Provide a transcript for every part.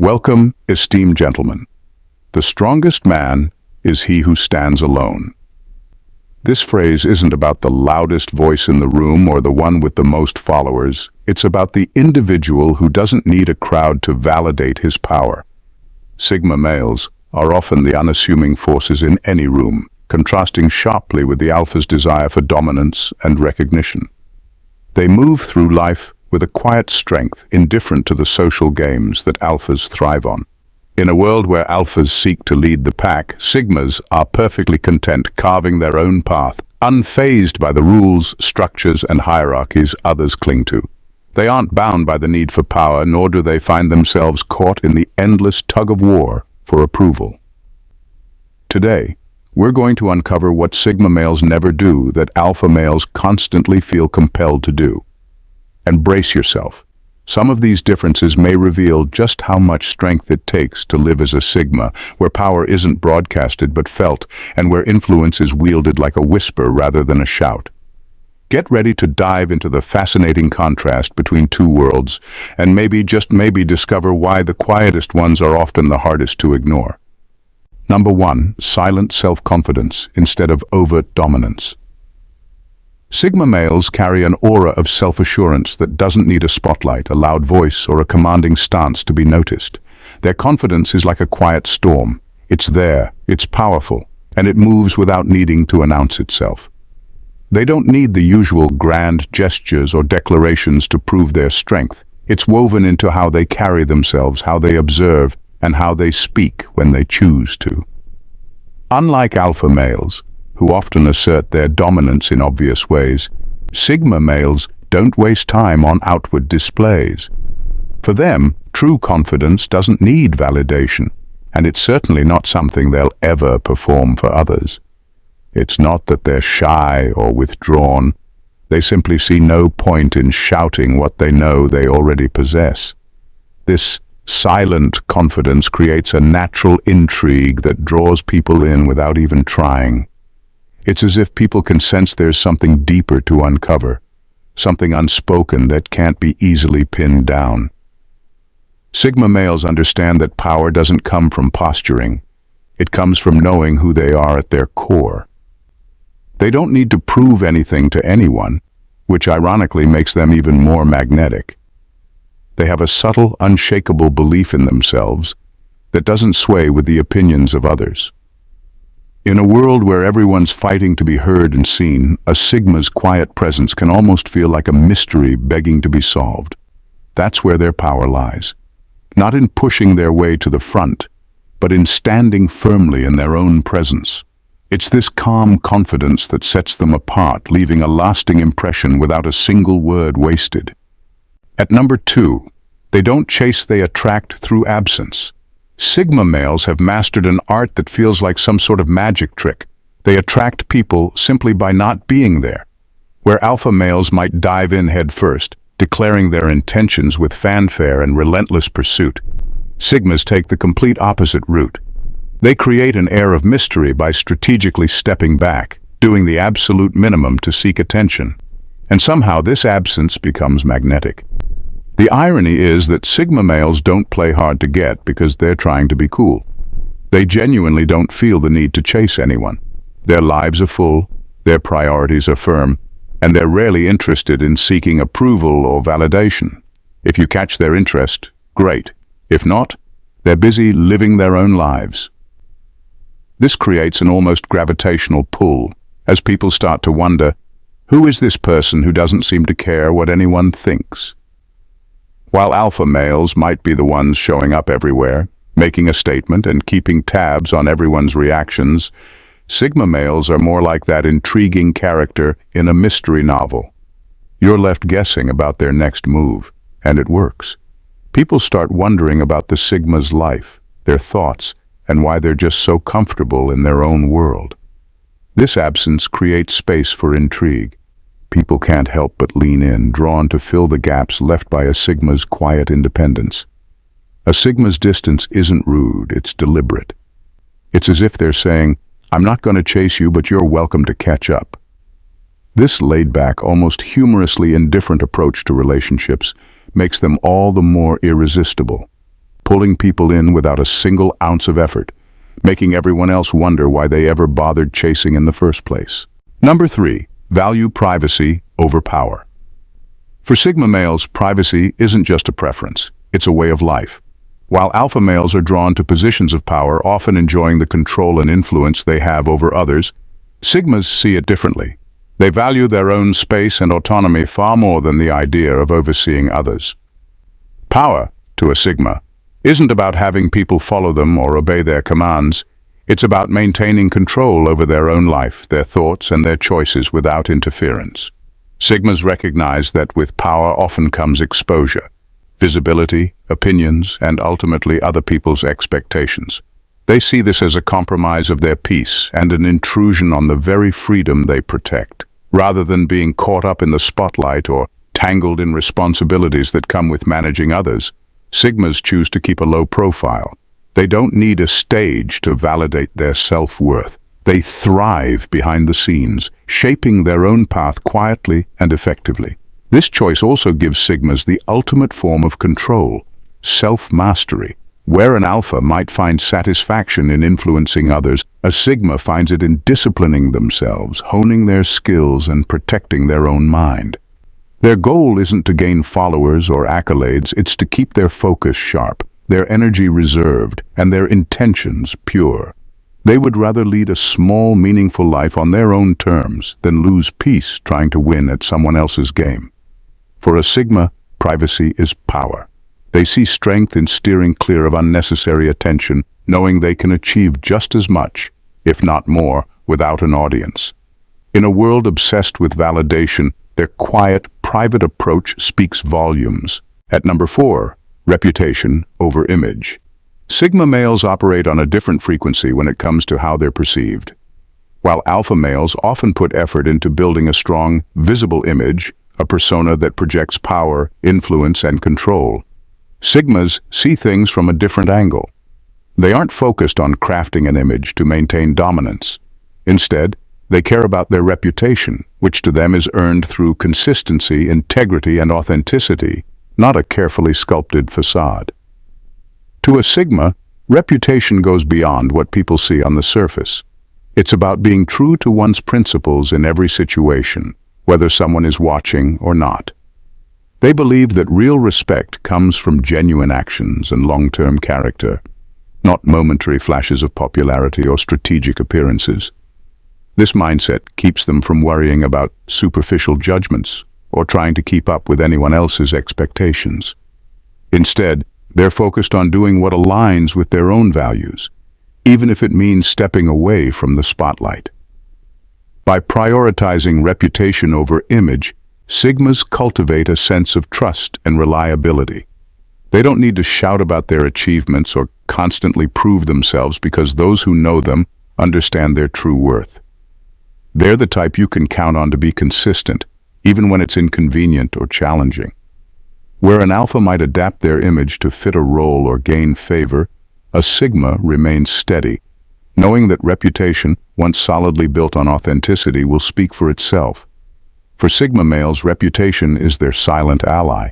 Welcome, esteemed gentlemen. The strongest man is he who stands alone. This phrase isn't about the loudest voice in the room or the one with the most followers. It's about the individual who doesn't need a crowd to validate his power. Sigma males are often the unassuming forces in any room, contrasting sharply with the alpha's desire for dominance and recognition. They move through life with a quiet strength indifferent to the social games that alphas thrive on. In a world where alphas seek to lead the pack, sigmas are perfectly content carving their own path, unfazed by the rules, structures, and hierarchies others cling to. They aren't bound by the need for power, nor do they find themselves caught in the endless tug-of-war for approval. Today, we're going to uncover what sigma males never do that alpha males constantly feel compelled to do. And brace yourself. Some of these differences may reveal just how much strength it takes to live as a sigma, where power isn't broadcasted but felt, and where influence is wielded like a whisper rather than a shout. Get ready to dive into the fascinating contrast between two worlds, and maybe, just maybe, discover why the quietest ones are often the hardest to ignore. Number 1. Silent self-confidence instead of overt dominance. Sigma males carry an aura of self-assurance that doesn't need a spotlight, a loud voice, or a commanding stance to be noticed. Their confidence is like a quiet storm. It's there, it's powerful, and it moves without needing to announce itself. They don't need the usual grand gestures or declarations to prove their strength. It's woven into how they carry themselves, how they observe, and how they speak when they choose to. Unlike alpha males, who often assert their dominance in obvious ways, sigma males don't waste time on outward displays. For them, true confidence doesn't need validation, and it's certainly not something they'll ever perform for others. It's not that they're shy or withdrawn. They simply see no point in shouting what they know they already possess. This silent confidence creates a natural intrigue that draws people in without even trying. It's as if people can sense there's something deeper to uncover, something unspoken that can't be easily pinned down. Sigma males understand that power doesn't come from posturing. It comes from knowing who they are at their core. They don't need to prove anything to anyone, which ironically makes them even more magnetic. They have a subtle, unshakable belief in themselves that doesn't sway with the opinions of others. In a world where everyone's fighting to be heard and seen, a sigma's quiet presence can almost feel like a mystery begging to be solved. That's where their power lies. Not in pushing their way to the front, but in standing firmly in their own presence. It's this calm confidence that sets them apart, leaving a lasting impression without a single word wasted. At number 2, they don't chase, they attract through absence. Sigma males have mastered an art that feels like some sort of magic trick. They attract people simply by not being there. Where alpha males might dive in head first, declaring their intentions with fanfare and relentless pursuit, sigmas take the complete opposite route. They create an air of mystery by strategically stepping back, doing the absolute minimum to seek attention. And somehow this absence becomes magnetic. The irony is that sigma males don't play hard to get because they're trying to be cool. They genuinely don't feel the need to chase anyone. Their lives are full, their priorities are firm, and they're rarely interested in seeking approval or validation. If you catch their interest, great. If not, they're busy living their own lives. This creates an almost gravitational pull as people start to wonder, who is this person who doesn't seem to care what anyone thinks? While alpha males might be the ones showing up everywhere, making a statement and keeping tabs on everyone's reactions, sigma males are more like that intriguing character in a mystery novel. You're left guessing about their next move, and it works. People start wondering about the sigma's life, their thoughts, and why they're just so comfortable in their own world. This absence creates space for intrigue. People can't help but lean in, drawn to fill the gaps left by a sigma's quiet independence. A sigma's distance isn't rude, it's deliberate. It's as if they're saying, I'm not going to chase you, but you're welcome to catch up. This laid-back, almost humorously indifferent approach to relationships makes them all the more irresistible. pulling people in without a single ounce of effort, making everyone else wonder why they ever bothered chasing in the first place. Number 3, value privacy over power. For Sigma males, privacy isn't just a preference, it's a way of life. While alpha males are drawn to positions of power, often enjoying the control and influence they have over others, Sigmas see it differently. They value their own space and autonomy far more than the idea of overseeing others. Power, to a Sigma, isn't about having people follow them or obey their commands. It's about maintaining control over their own life, their thoughts, and their choices without interference. Sigmas recognize that with power often comes exposure, visibility, opinions, and ultimately other people's expectations. They see this as a compromise of their peace and an intrusion on the very freedom they protect. Rather than being caught up in the spotlight or tangled in responsibilities that come with managing others, Sigmas choose to keep a low profile. They don't need a stage to validate their self-worth. They thrive behind the scenes, shaping their own path quietly and effectively. This choice also gives Sigmas the ultimate form of control, self-mastery. Where an alpha might find satisfaction in influencing others, a Sigma finds it in disciplining themselves, honing their skills, and protecting their own mind. Their goal isn't to gain followers or accolades, it's to keep their focus sharp, their energy reserved, and their intentions pure. They would rather lead a small, meaningful life on their own terms than lose peace trying to win at someone else's game. For a Sigma, privacy is power. They see strength in steering clear of unnecessary attention, knowing they can achieve just as much, if not more, without an audience. In a world obsessed with validation, their quiet, private approach speaks volumes. At number 4, reputation over image. Sigma males operate on a different frequency when it comes to how they're perceived. While alpha males often put effort into building a strong, visible image, a persona that projects power, influence, and control, Sigmas see things from a different angle. They aren't focused on crafting an image to maintain dominance. Instead, they care about their reputation, which to them is earned through consistency, integrity, and authenticity, not a carefully sculpted facade. To a Sigma, reputation goes beyond what people see on the surface. It's about being true to one's principles in every situation, whether someone is watching or not. They believe that real respect comes from genuine actions and long-term character, not momentary flashes of popularity or strategic appearances. This mindset keeps them from worrying about superficial judgments or trying to keep up with anyone else's expectations. Instead, they're focused on doing what aligns with their own values, even if it means stepping away from the spotlight. By prioritizing reputation over image, Sigmas cultivate a sense of trust and reliability. They don't need to shout about their achievements or constantly prove themselves because those who know them understand their true worth. They're the type you can count on to be consistent, even when it's inconvenient or challenging. Where an alpha might adapt their image to fit a role or gain favor, a Sigma remains steady, knowing that reputation, once solidly built on authenticity, will speak for itself. For Sigma males, reputation is their silent ally.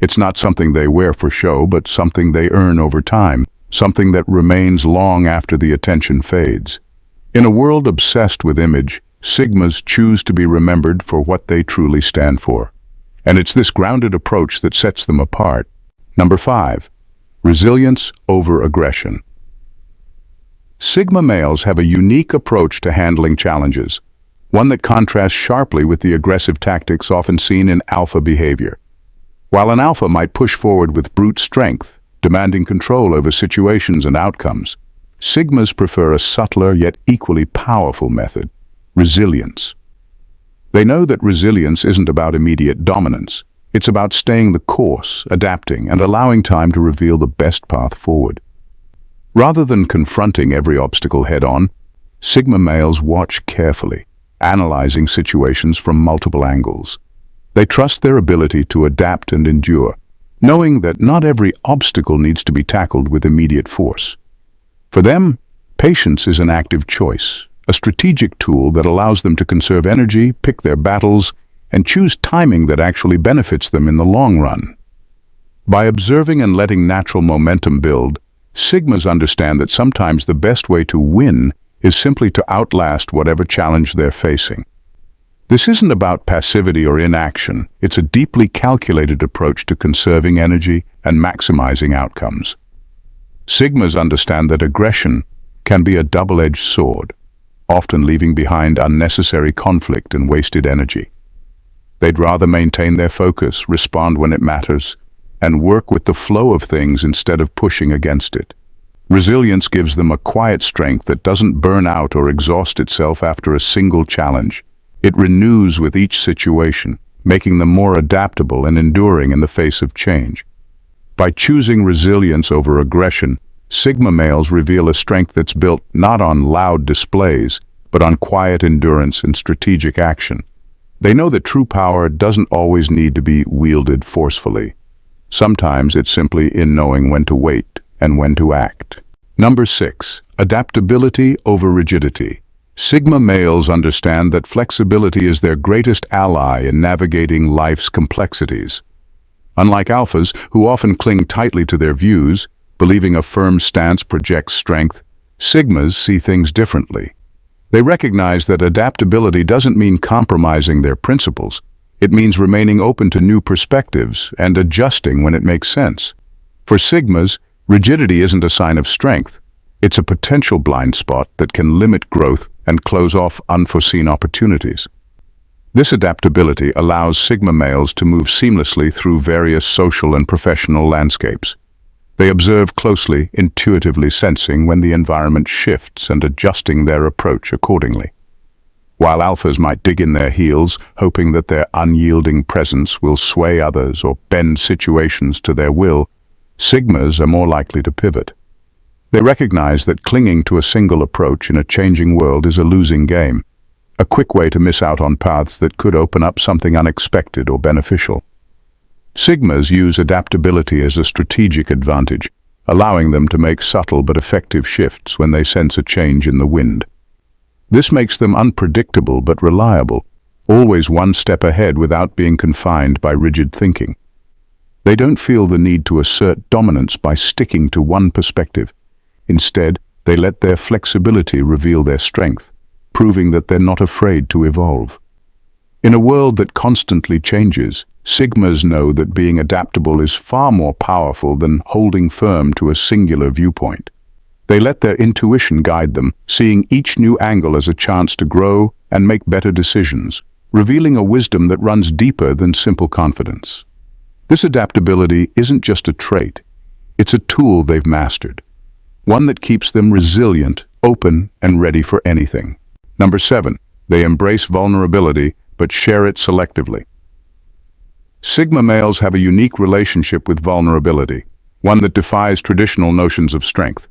It's not something they wear for show, but something they earn over time, something that remains long after the attention fades. In a world obsessed with image, Sigmas choose to be remembered for what they truly stand for. And it's this grounded approach that sets them apart. Number 5, resilience over aggression. Sigma males have a unique approach to handling challenges, one that contrasts sharply with the aggressive tactics often seen in alpha behavior. While an alpha might push forward with brute strength, demanding control over situations and outcomes, Sigmas prefer a subtler yet equally powerful method: resilience. They know that resilience isn't about immediate dominance. It's about staying the course, adapting, and allowing time to reveal the best path forward. Rather than confronting every obstacle head-on, Sigma males watch carefully, analyzing situations from multiple angles. They trust their ability to adapt and endure, knowing that not every obstacle needs to be tackled with immediate force. For them, patience is an active choice, a strategic tool that allows them to conserve energy, pick their battles, and choose timing that actually benefits them in the long run. By observing and letting natural momentum build, Sigmas understand that sometimes the best way to win is simply to outlast whatever challenge they're facing. This isn't about passivity or inaction. It's a deeply calculated approach to conserving energy and maximizing outcomes. Sigmas understand that aggression can be a double-edged sword, often leaving behind unnecessary conflict and wasted energy. They'd rather maintain their focus, respond when it matters, and work with the flow of things instead of pushing against it. Resilience gives them a quiet strength that doesn't burn out or exhaust itself after a single challenge. It renews with each situation, making them more adaptable and enduring in the face of change. By choosing resilience over aggression, Sigma males reveal a strength that's built not on loud displays, but on quiet endurance and strategic action. They know that true power doesn't always need to be wielded forcefully. Sometimes it's simply in knowing when to wait and when to act. Number 6. Adaptability over rigidity. Sigma males understand that flexibility is their greatest ally in navigating life's complexities. Unlike alphas, who often cling tightly to their views, believing a firm stance projects strength, Sigmas see things differently. They recognize that adaptability doesn't mean compromising their principles. It means remaining open to new perspectives and adjusting when it makes sense. For Sigmas, rigidity isn't a sign of strength. It's a potential blind spot that can limit growth and close off unforeseen opportunities. This adaptability allows Sigma males to move seamlessly through various social and professional landscapes. They observe closely, intuitively sensing when the environment shifts and adjusting their approach accordingly. While alphas might dig in their heels, hoping that their unyielding presence will sway others or bend situations to their will, Sigmas are more likely to pivot. They recognize that clinging to a single approach in a changing world is a losing game, a quick way to miss out on paths that could open up something unexpected or beneficial. Sigmas use adaptability as a strategic advantage, allowing them to make subtle but effective shifts when they sense a change in the wind. This makes them unpredictable but reliable, always one step ahead without being confined by rigid thinking. They don't feel the need to assert dominance by sticking to one perspective. Instead, they let their flexibility reveal their strength, proving that they're not afraid to evolve. In a world that constantly changes, Sigmas know that being adaptable is far more powerful than holding firm to a singular viewpoint. They let their intuition guide them, seeing each new angle as a chance to grow and make better decisions, revealing a wisdom that runs deeper than simple confidence. This adaptability isn't just a trait, it's a tool they've mastered, one that keeps them resilient, open, and ready for anything. Number 7. They embrace vulnerability but share it selectively. Sigma males have a unique relationship with vulnerability, one that defies traditional notions of strength.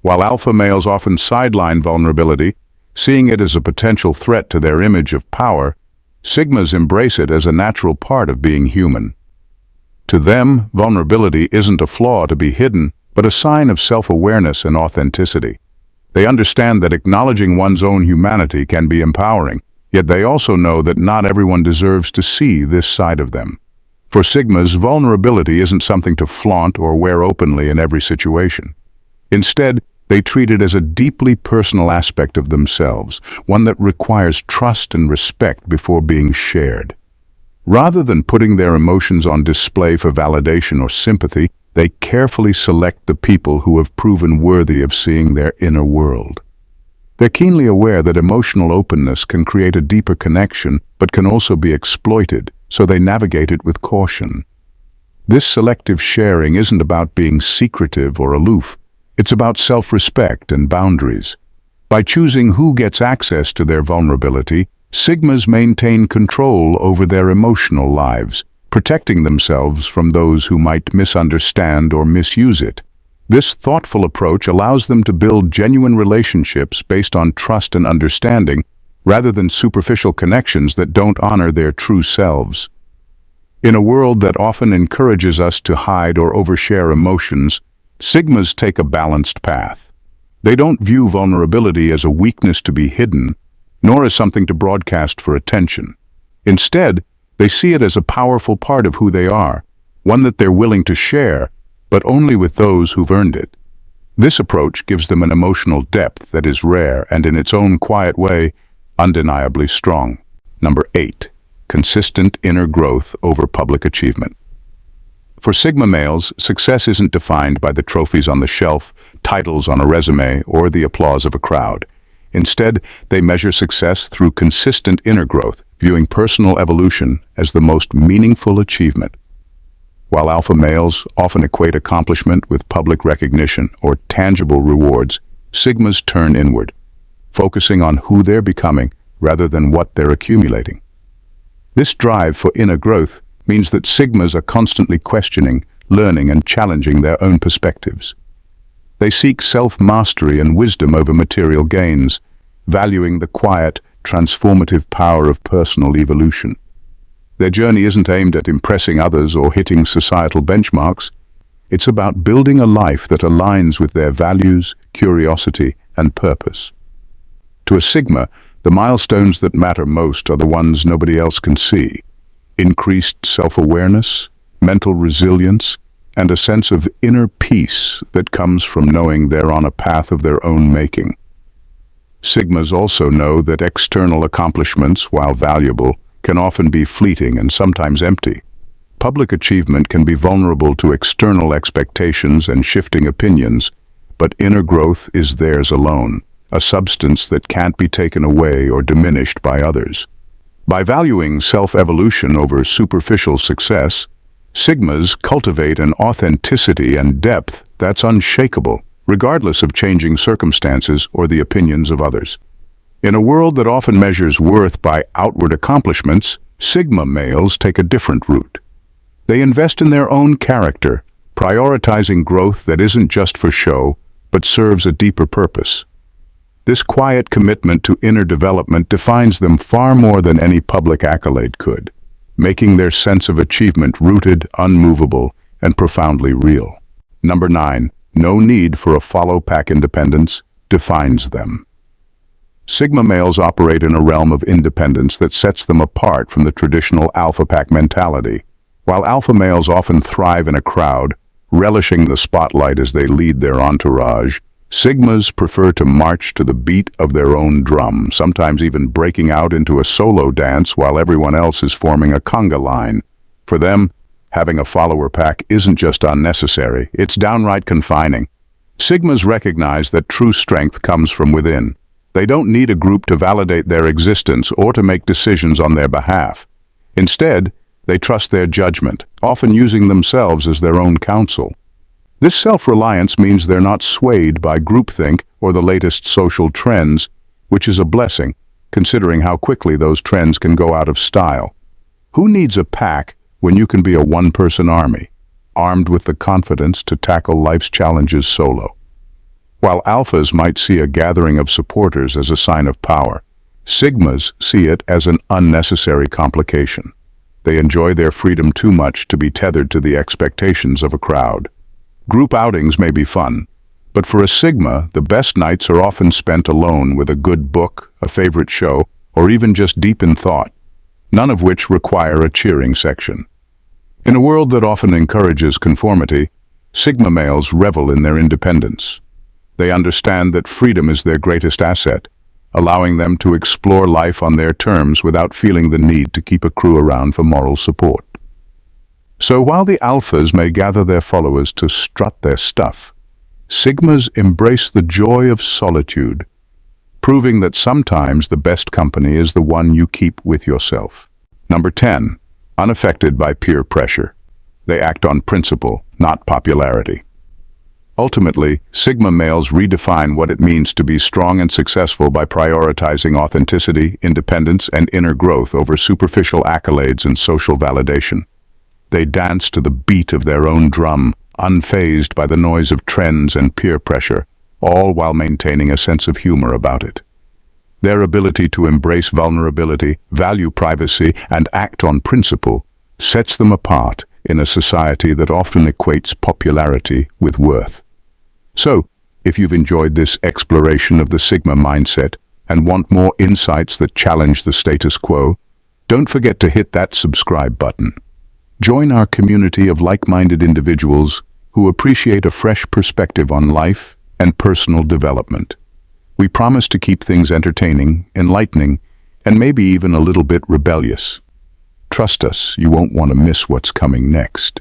While alpha males often sideline vulnerability, seeing it as a potential threat to their image of power, Sigmas embrace it as a natural part of being human. To them, vulnerability isn't a flaw to be hidden, but a sign of self-awareness and authenticity. They understand that acknowledging one's own humanity can be empowering, yet they also know that not everyone deserves to see this side of them. For Sigmas, vulnerability isn't something to flaunt or wear openly in every situation. Instead, they treat it as a deeply personal aspect of themselves, one that requires trust and respect before being shared. Rather than putting their emotions on display for validation or sympathy, they carefully select the people who have proven worthy of seeing their inner world. They're keenly aware that emotional openness can create a deeper connection, but can also be exploited, so they navigate it with caution. This selective sharing isn't about being secretive or aloof. It's about self-respect and boundaries. By choosing who gets access to their vulnerability, Sigmas maintain control over their emotional lives, protecting themselves from those who might misunderstand or misuse it. This thoughtful approach allows them to build genuine relationships based on trust and understanding, rather than superficial connections that don't honor their true selves. In a world that often encourages us to hide or overshare emotions, Sigmas take a balanced path. They don't view vulnerability as a weakness to be hidden, nor as something to broadcast for attention. Instead, they see it as a powerful part of who they are, one that they're willing to share, but only with those who've earned it. This approach gives them an emotional depth that is rare and, in its own quiet way, undeniably strong. Number 8. Consistent inner growth over public achievement. For Sigma males, success isn't defined by the trophies on the shelf, titles on a resume, or the applause of a crowd. Instead, they measure success through consistent inner growth, viewing personal evolution as the most meaningful achievement. While alpha males often equate accomplishment with public recognition or tangible rewards, Sigmas turn inward, focusing on who they're becoming rather than what they're accumulating. This drive for inner growth means that Sigmas are constantly questioning, learning, and challenging their own perspectives. They seek self-mastery and wisdom over material gains, valuing the quiet, transformative power of personal evolution. Their journey isn't aimed at impressing others or hitting societal benchmarks. It's about building a life that aligns with their values, curiosity, and purpose. To a Sigma, the milestones that matter most are the ones nobody else can see. Increased self-awareness, mental resilience, and a sense of inner peace that comes from knowing they're on a path of their own making. Sigmas also know that external accomplishments, while valuable, can often be fleeting and sometimes empty. Public achievement can be vulnerable to external expectations and shifting opinions, but inner growth is theirs alone, a substance that can't be taken away or diminished by others. By valuing self-evolution over superficial success, Sigmas cultivate an authenticity and depth that's unshakable, regardless of changing circumstances or the opinions of others. In a world that often measures worth by outward accomplishments, Sigma males take a different route. They invest in their own character, prioritizing growth that isn't just for show, but serves a deeper purpose. This quiet commitment to inner development defines them far more than any public accolade could, making their sense of achievement rooted, unmovable, and profoundly real. Number 9. No need for a follow-pack independence defines them. Sigma males operate in a realm of independence that sets them apart from the traditional alpha pack mentality. While alpha males often thrive in a crowd, relishing the spotlight as they lead their entourage, Sigmas prefer to march to the beat of their own drum, sometimes even breaking out into a solo dance while everyone else is forming a conga line. For them, having a follower pack isn't just unnecessary, it's downright confining. Sigmas recognize that true strength comes from within. They don't need a group to validate their existence or to make decisions on their behalf. Instead, they trust their judgment, often using themselves as their own counsel. This self-reliance means they're not swayed by groupthink or the latest social trends, which is a blessing, considering how quickly those trends can go out of style. Who needs a pack when you can be a one-person army, armed with the confidence to tackle life's challenges solo? While alphas might see a gathering of supporters as a sign of power, Sigmas see it as an unnecessary complication. They enjoy their freedom too much to be tethered to the expectations of a crowd. Group outings may be fun, but for a Sigma, the best nights are often spent alone with a good book, a favorite show, or even just deep in thought, none of which require a cheering section. In a world that often encourages conformity, Sigma males revel in their independence. They understand that freedom is their greatest asset, allowing them to explore life on their terms without feeling the need to keep a crew around for moral support. So while the alphas may gather their followers to strut their stuff, Sigmas embrace the joy of solitude, proving that sometimes the best company is the one you keep with yourself. Number 10. Unaffected by peer pressure. They act on principle, not popularity. Ultimately, Sigma males redefine what it means to be strong and successful by prioritizing authenticity, independence, and inner growth over superficial accolades and social validation. They dance to the beat of their own drum, unfazed by the noise of trends and peer pressure, all while maintaining a sense of humor about it. Their ability to embrace vulnerability, value privacy, and act on principle sets them apart in a society that often equates popularity with worth. So, if you've enjoyed this exploration of the Sigma mindset and want more insights that challenge the status quo, don't forget to hit that subscribe button. Join our community of like-minded individuals who appreciate a fresh perspective on life and personal development. We promise to keep things entertaining, enlightening, and maybe even a little bit rebellious. Trust us, you won't want to miss what's coming next.